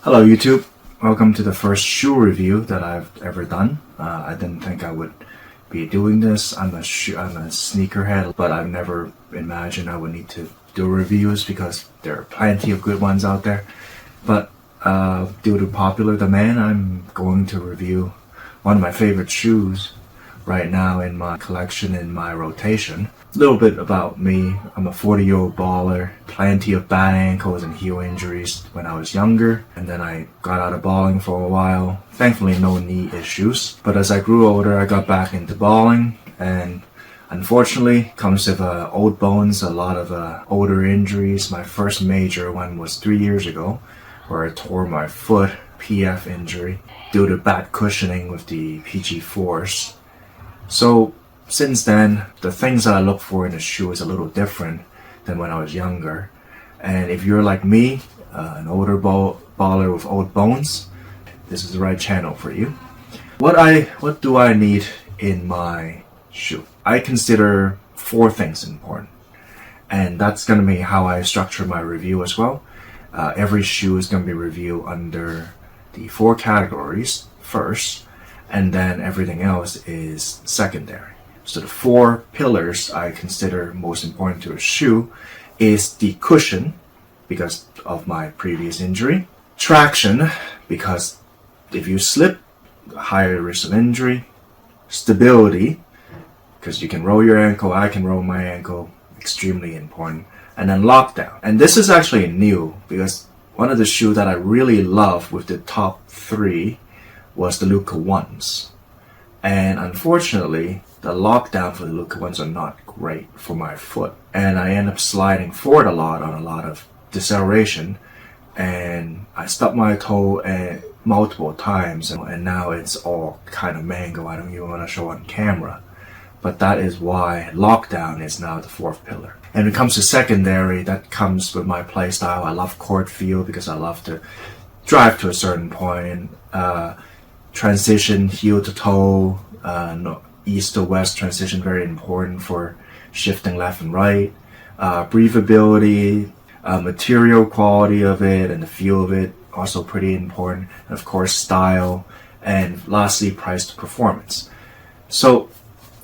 Hello YouTube, welcome to the first shoe review that I've ever done. I didn't think I would be doing this. I'm a sneakerhead, but I've never imagined I would need to do reviews because there are plenty of good ones out there. But due to popular demand, I'm going to review one of my favorite shoes right now in my collection, in my rotation. A little bit about me. I'm a 40-year-old baller, plenty of bad ankles and heel injuries when I was younger, and then I got out of balling for a while. Thankfully no knee issues, but as I grew older I got back into balling, and unfortunately comes with old bones, a lot of older injuries. My first major one was 3 years ago where I tore my foot, PF injury, due to bad cushioning with the PG Force. So since then, the things that I look for in a shoe is a little different than when I was younger. And if you're like me, an older baller with old bones, this is the right channel for you. What do I need in my shoe? I consider 4 things important, and that's going to be how I structure my review as well. Every shoe is going to be reviewed under the 4 categories first, and then everything else is secondary. So the 4 pillars I consider most important to a shoe is the cushion, because of my previous injury; traction, because if you slip, higher risk of injury; stability, because you can roll your ankle, I can roll my ankle, extremely important; and then lockdown. And this is actually new, because one of the shoes that I really love with the top 3 was the Luka 1s. And unfortunately, the lockdown for the Luka 1s are not great for my foot. And I end up sliding forward a lot on a lot of deceleration. And I stubbed my toe multiple times. And now it's all kind of mango. I don't even want to show on camera. But that is why lockdown is now the 4th pillar. And when it comes to secondary, that comes with my play style. I love court feel because I love to drive to a certain point. Transition heel to toe, east to west transition, very important for shifting left and right. Breathability, material quality of it and the feel of it, also pretty important. And of course style, and lastly price to performance. So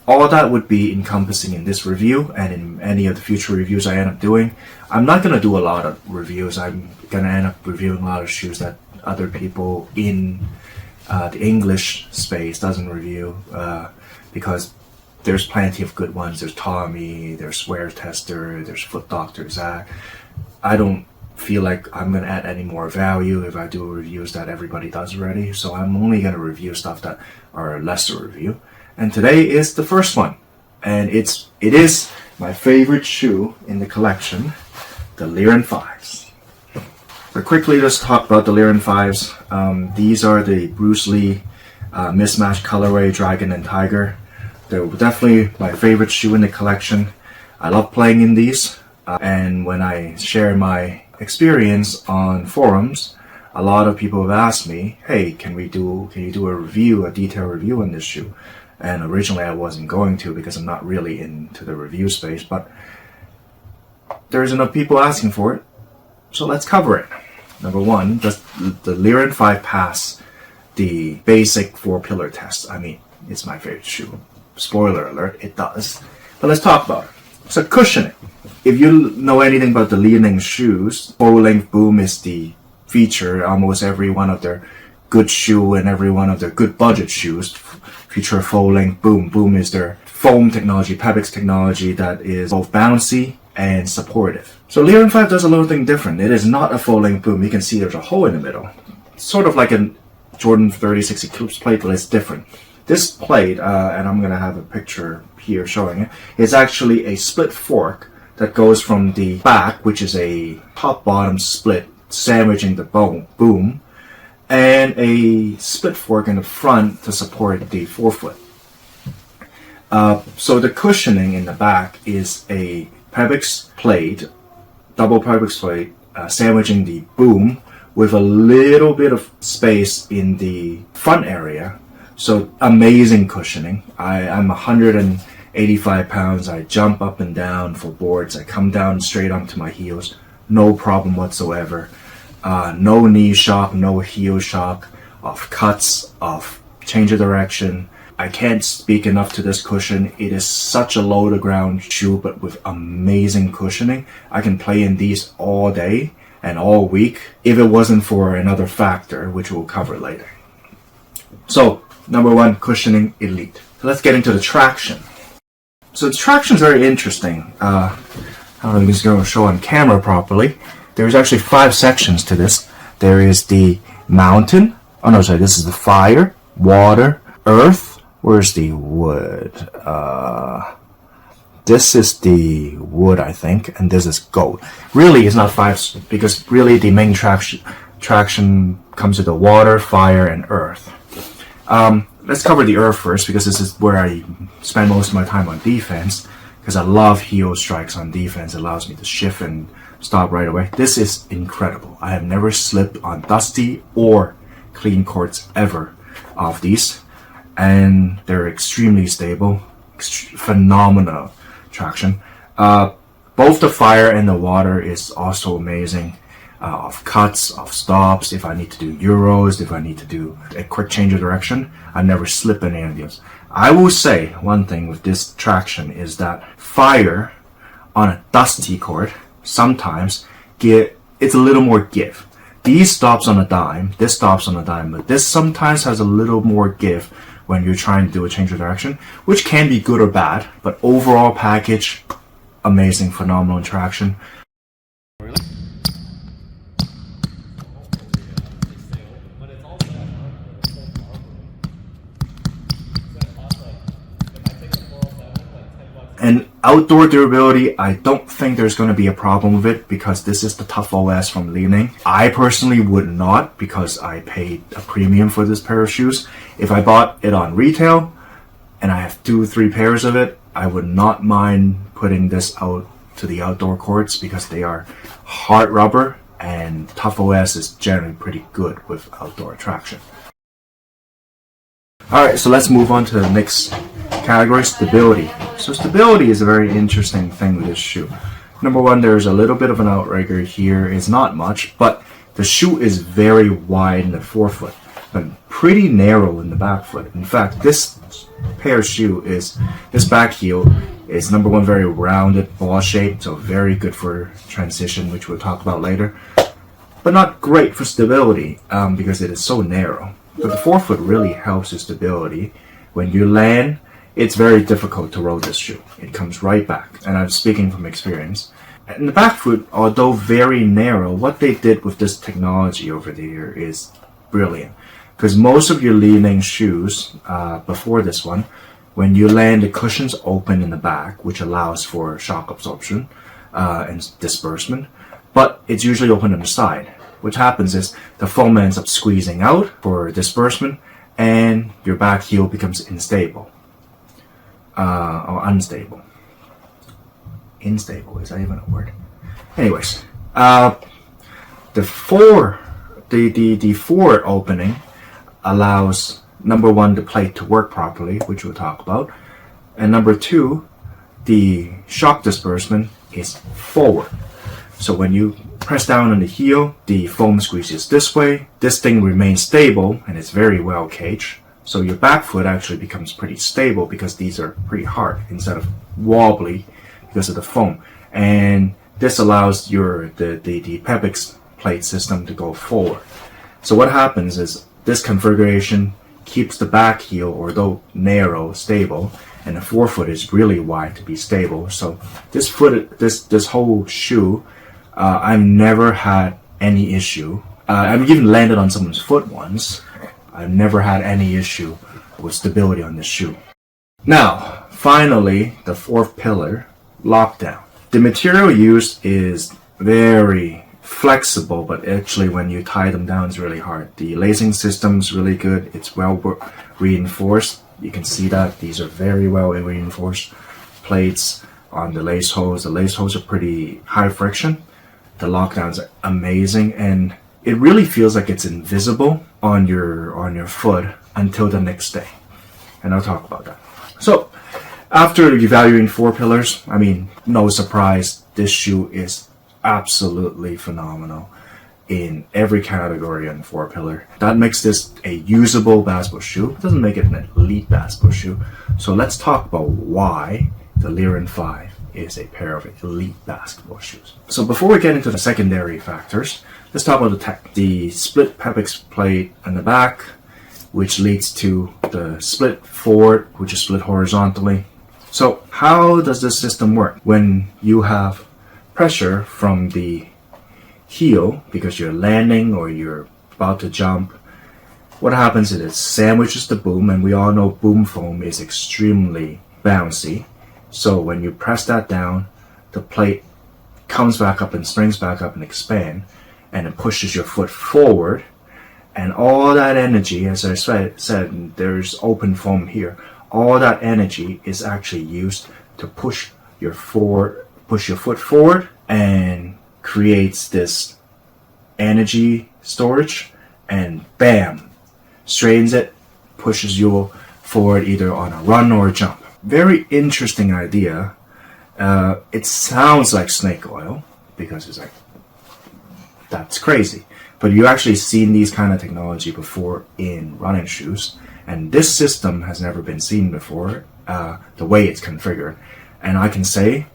all that would be encompassing in this review, and in any of the future reviews I end up doing. I'm not going to do a lot of reviews. I'm going to end up reviewing a lot of shoes that other people in the English space doesn't review, because there's plenty of good ones. There's Tommy, there's Wear Tester, there's Foot Doctor Zach. I don't feel like I'm going to add any more value if I do reviews that everybody does already, so I'm only going to review stuff that are lesser review. And today is the first one, and it is my favorite shoe in the collection, the Liren 5s. But quickly, let's talk about the Liren 5s. These are the Bruce Lee mismatch colorway, Dragon and Tiger. They're definitely my favorite shoe in the collection. I love playing in these, and when I share my experience on forums, a lot of people have asked me, hey, can you do a review, a detailed review on this shoe? And originally I wasn't going to, because I'm not really into the review space, but there's enough people asking for it, so let's cover it. Number 1, does the Liren 5 pass the basic 4-pillar test? I mean, it's my favorite shoe. Spoiler alert, it does. But let's talk about it. So cushioning. If you know anything about the Li-Ning shoes, full-length boom is the feature. Almost every one of their good shoe and every one of their good budget shoes feature a full-length boom. Boom is their foam technology, Pebix technology that is both bouncy and supportive. So Liren 5 does a little thing different. It is not a full-length boom. You can see there's a hole in the middle. It's sort of like a Jordan 36 Eclipse plate, but it's different. This plate, and I'm going to have a picture here showing it, is actually a split fork that goes from the back, which is a top-bottom split sandwiching the boom, and a split fork in the front to support the forefoot. So the cushioning in the back is a Pebix plate, double Pebix plate, sandwiching the boom with a little bit of space in the front area. So amazing cushioning. I'm 185 pounds. I jump up and down for boards. I come down straight onto my heels. No problem whatsoever. No knee shock, no heel shock, of cuts, of change of direction. I can't speak enough to this cushion. It is such a low to ground shoe, but with amazing cushioning. I can play in these all day and all week if it wasn't for another factor, which we'll cover later. So, number one, cushioning, elite. So let's get into the traction. So the traction is very interesting. I don't know if this is going to show on camera properly. There's actually 5 sections to this. There is the mountain. Oh no, sorry, this is the fire, water, earth. Where's the wood? This is the wood, I think, and this is gold. Really, it's not 5 because really the main traction comes with the water, fire, and earth. Let's cover the earth first because this is where I spend most of my time on defense because I love heel strikes on defense. It allows me to shift and stop right away. This is incredible. I have never slipped on dusty or clean courts ever of these, and they're extremely stable, phenomenal traction. Both the fire and the water is also amazing. Of cuts, of stops, if I need to do Euros, if I need to do a quick change of direction, I never slip in any of these. I will say one thing with this traction is that fire on a dusty court sometimes it's a little more give. These stops on a dime, this stops on a dime, but this sometimes has a little more give when you're trying to do a change of direction, which can be good or bad, but overall package, amazing, phenomenal traction. And outdoor durability, I don't think there's going to be a problem with it because this is the Tough OS from Liren. I personally would not because I paid a premium for this pair of shoes. If I bought it on retail and I have 2-3 pairs of it, I would not mind putting this out to the outdoor courts because they are hard rubber and Tough OS is generally pretty good with outdoor traction. Alright, so let's move on to the next category, stability. So stability is a very interesting thing with this shoe. Number one, there's a little bit of an outrigger here. It's not much, but the shoe is very wide in the forefoot, but pretty narrow in the back foot. In fact, this pair of shoe is, this back heel is number one, very rounded, ball shaped, so very good for transition, which we'll talk about later, but not great for stability because it is so narrow. But the forefoot really helps with stability. When you land, it's very difficult to roll this shoe. It comes right back, and I'm speaking from experience. And the back foot, although very narrow, what they did with this technology over there is brilliant. Because most of your Liren shoes, before this one, when you land, the cushion's open in the back, which allows for shock absorption and disbursement, but it's usually open on the side. What happens is the foam ends up squeezing out for disbursement, and your back heel becomes unstable. Or unstable. Instable, is that even a word? Anyways, the forward opening allows number one, the plate to work properly, which we'll talk about, and number two, the shock disbursement is forward. So when you press down on the heel, the foam squeezes this way. This thing remains stable and it's very well caged. So your back foot actually becomes pretty stable because these are pretty hard instead of wobbly because of the foam. And this allows the Pepix plate system to go forward. So what happens is this configuration keeps the back heel, although narrow, stable, and the forefoot is really wide to be stable. So this whole shoe, I've never had any issue. I've even landed on someone's foot once. I've never had any issue with stability on this shoe. Now, finally, the fourth pillar, lockdown. The material used is very flexible, but actually when you tie them down, it's really hard. The lacing system is really good. It's well reinforced. You can see that these are very well reinforced plates on the lace holes. The lace holes are pretty high friction. The lockdowns are amazing, and it really feels like it's invisible on your foot until the next day. And I'll talk about that. So, after evaluating 4 pillars, I mean, no surprise, this shoe is absolutely phenomenal. in every category on the 4-pillar. That makes this a usable basketball shoe. It doesn't make it an elite basketball shoe. So let's talk about why the Liren 5 is a pair of elite basketball shoes. So before we get into the secondary factors, let's talk about the tech. The split Pepix plate on the back, which leads to the split forward, which is split horizontally. So how does this system work? When you have pressure from the heel, because you're landing or you're about to jump, what happens is it sandwiches the boom, and we all know boom foam is extremely bouncy. So when you press that down, the plate comes back up and springs back up and expand, and it pushes your foot forward. And all that energy, as I said, there's open foam here. All that energy is actually used to push your foot forward, and creates this energy storage, and bam, straightens it, pushes you forward either on a run or a jump. Very interesting idea. It sounds like snake oil because it's like, that's crazy. But you actually seen these kind of technology before in running shoes, and this system has never been seen before, the way it's configured. And I can say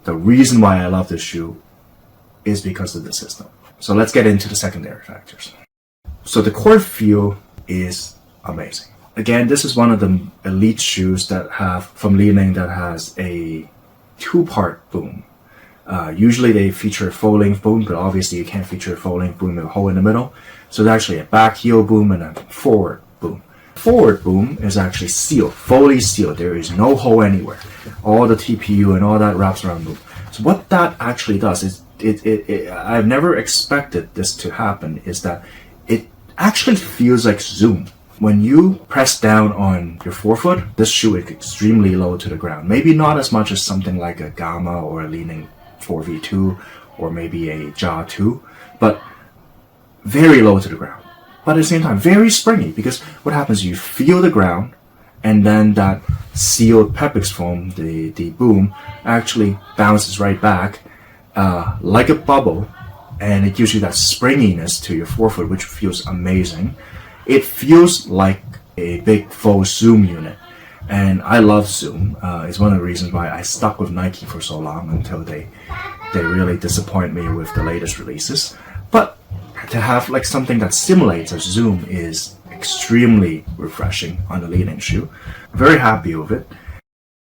the reason why I love this shoe is because of the system. So let's get into the secondary factors. So the core feel is amazing. Again, this is one of the elite shoes that have, from Liren, that has a 2-part boom. Usually they feature a full-length boom, but obviously you can't feature a full-length boom with a hole in the middle. So there's actually a back heel boom and a forward boom. Forward boom is actually sealed, fully sealed. There is no hole anywhere. All the TPU and all that wraps around boom. So what that actually does is, I've never expected this to happen, is that it actually feels like Zoom. When you press down on your forefoot, this shoe is extremely low to the ground. Maybe not as much as something like a Gamma or a Liren 4v2 or maybe a Ja 2, but very low to the ground. But at the same time, very springy, because what happens is you feel the ground, and then that sealed Pepix foam, the boom, actually bounces right back like a bubble, and it gives you that springiness to your forefoot, which feels amazing. It feels like a big full Zoom unit, and I love Zoom. It's one of the reasons why I stuck with Nike for so long, until they really disappoint me with the latest releases. But to have like something that simulates a Zoom is extremely refreshing on the Liren shoe. Very happy with it.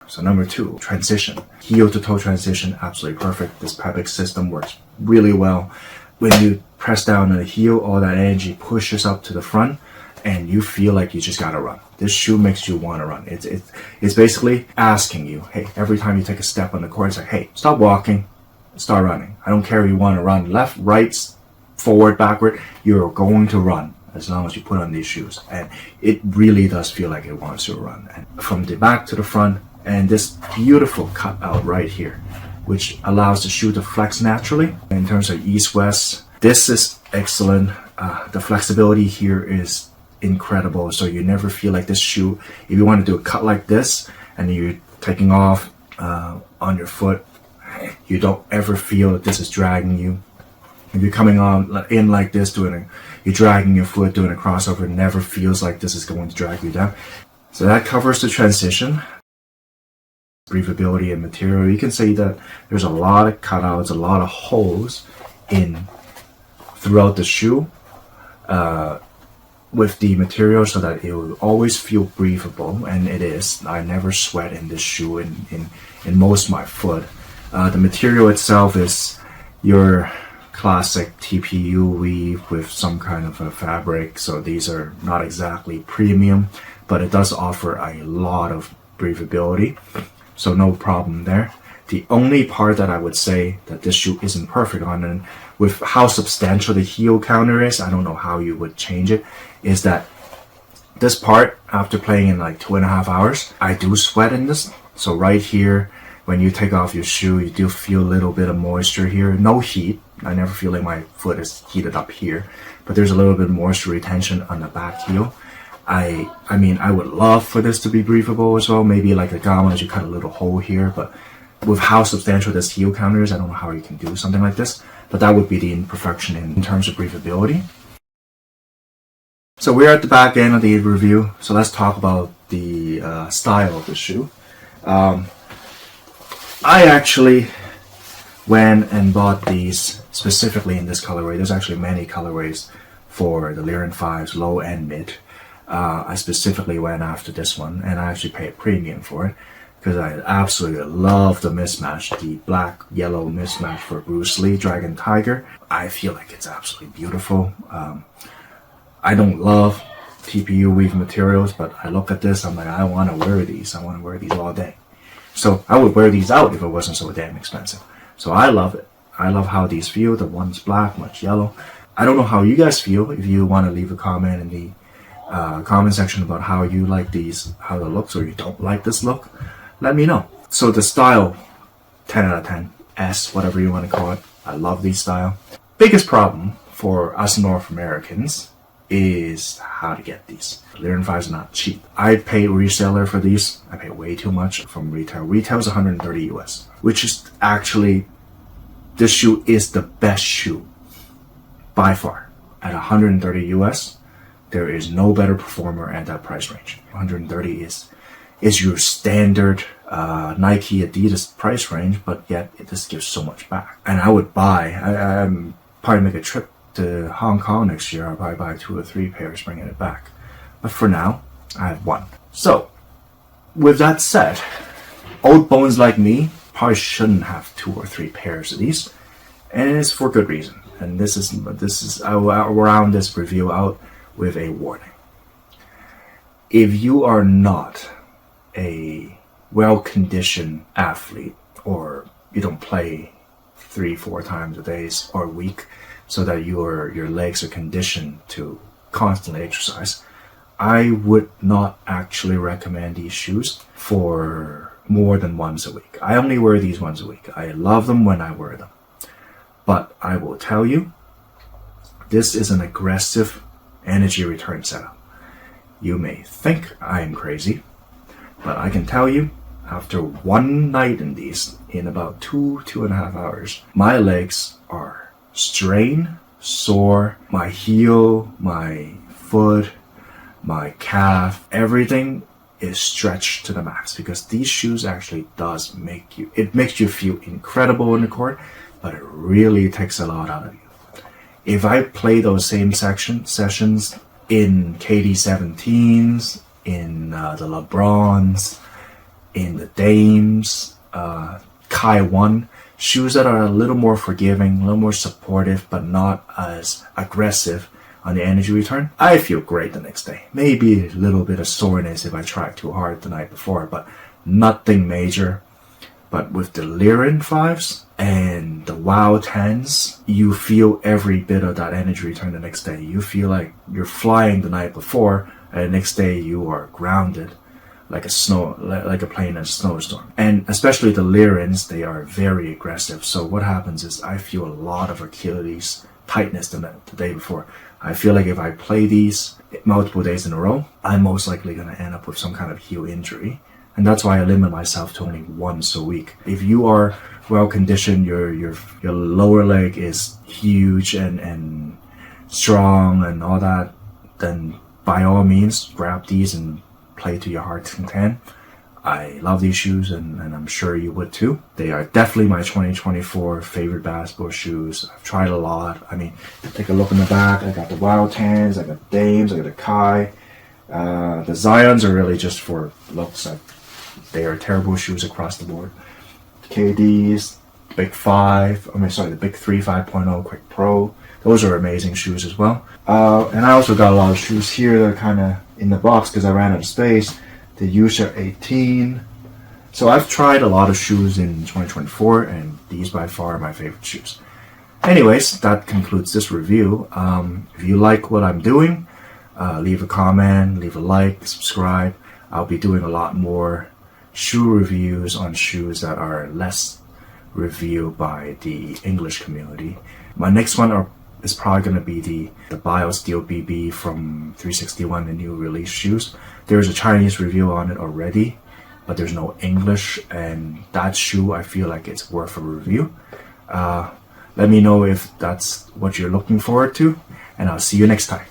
So number 2, transition. Heel to toe transition, absolutely perfect. This Pepix system works really well. When you press down on the heel, all that energy pushes up to the front, and you feel like you just gotta run. This shoe makes you want to run. It's basically asking you, hey, every time you take a step on the court, it's like, hey, stop walking, start running. I don't care if you want to run left, right, forward, backward, you're going to run as long as you put on these shoes. And it really does feel like it wants to run. And from the back to the front, and this beautiful cutout right here, which allows the shoe to flex naturally. In terms of east-west, this is excellent. The flexibility here is incredible, so you never feel like this shoe, if you want to do a cut like this and you're taking off on your foot, you don't ever feel that this is dragging you. If you're coming on in like this, you're dragging your foot, doing a crossover, it never feels like this is going to drag you down. So that covers the transition. Breathability and material, you can see that there's a lot of cutouts, a lot of holes throughout the shoe with the material, so that it will always feel breathable, and it is. I never sweat in this shoe in most of my foot. The material itself is your classic TPU weave with some kind of a fabric, so these are not exactly premium, but it does offer a lot of breathability, so no problem there. The only part that I would say that this shoe isn't perfect on, and with how substantial the heel counter is, I don't know how you would change it, is that this part, after playing in like 2.5 hours, I do sweat in this. So right here, when you take off your shoe, you do feel a little bit of moisture here. No heat. I never feel like my foot is heated up here, but there's a little bit of moisture retention on the back heel. I mean, I would love for this to be breathable as well. Maybe like a Gamma, you cut a little hole here, but with how substantial this heel counter is, I don't know how you can do something like this. but that would be the imperfection in terms of breathability. So we're at the back end of the review, so let's talk about the style of the shoe. I actually went and bought these specifically in this colorway. There's actually many colorways for the Liren 5s, low and mid. I specifically went after this one, and I actually paid a premium for it because I absolutely love the mismatch, the black-yellow mismatch for Bruce Lee Dragon Tiger. I feel like it's absolutely beautiful. I don't love TPU weave materials, but I look at this, I'm like, I want to wear these. I want to wear these all day. So I would wear these out if it wasn't so damn expensive. So I love it. I love how these feel. The one's black, much yellow. I don't know how you guys feel. If you want to leave a comment in the comment section about how you like these, how it looks, or you don't like this look, let me know. So the style, 10 out of 10, S, whatever you want to call it. I love these style. Biggest problem for us North Americans is how to get these. Liren 5s are not cheap. I paid reseller for these. I paid way too much from retail. Retail is 130 US, which is actually, this shoe is the best shoe by far. At 130 US, there is no better performer at that price range. 130 is your standard Nike, Adidas price range, but yet it just gives so much back. And I would buy, I'm probably make a trip to Hong Kong next year. I'll probably buy 2 or 3 pairs, bringing it back. But for now, I have 1. So, with that said, old bones like me probably shouldn't have 2 or 3 pairs of these, and it's for good reason. And this is I'll round this review out with a warning. If you are not a well-conditioned athlete, or you don't play 3-4 times a day or a week, so that your legs are conditioned to constantly exercise, I would not actually recommend these shoes for more than once a week. I only wear these once a week. I love them when I wear them. But I will tell you, this is an aggressive energy return setup. You may think I am crazy, but I can tell you, after one night in these, in about 2.5 hours, my legs are strained, sore, my heel, my foot, my calf, everything is stretched to the max, because these shoes actually makes you feel incredible in the court, but it really takes a lot out of you. If I play those same sessions in KD17s, in the LeBrons, in the Dames, Kai 1, shoes that are a little more forgiving, a little more supportive, but not as aggressive on the energy return, I feel great the next day. Maybe a little bit of soreness if I tried too hard the night before, but nothing major. But with the Liren 5s and the WOW 10s, you feel every bit of that energy return the next day. You feel like you're flying the night before, and the next day you are grounded, like a plane in a snowstorm. And especially the Lirens, they are very aggressive. So what happens is I feel a lot of Achilles tightness the day before. I feel like if I play these multiple days in a row, I'm most likely going to end up with some kind of heel injury. And that's why I limit myself to only once a week. If you are well conditioned, your lower leg is huge and strong and all that, then by all means grab these and play to your heart's content. I love these shoes, and I'm sure you would too. They are definitely my 2024 favorite basketball shoes. I've tried a lot. I mean, take a look in the back. I got the Wild 10s, I got the Dames, I got the Kai. The Zions are really just for looks. They are terrible shoes across the board. KDs, the Big 3 5.0 Quick Pro. Those are amazing shoes as well. And I also got a lot of shoes here that are kind of in the box because I ran out of space. The User 18. So I've tried a lot of shoes in 2024, and these by far are my favorite shoes. Anyways, that concludes this review. If you like what I'm doing, leave a comment, leave a like, subscribe. I'll be doing a lot more shoe reviews on shoes that are less reviewed by the English community. My next one is probably going to be the BioSteel BB from 361, the new release shoes. There's a Chinese review on it already, but there's no English, and that shoe I feel like it's worth a review. Let me know if that's what you're looking forward to, and I'll see you next time.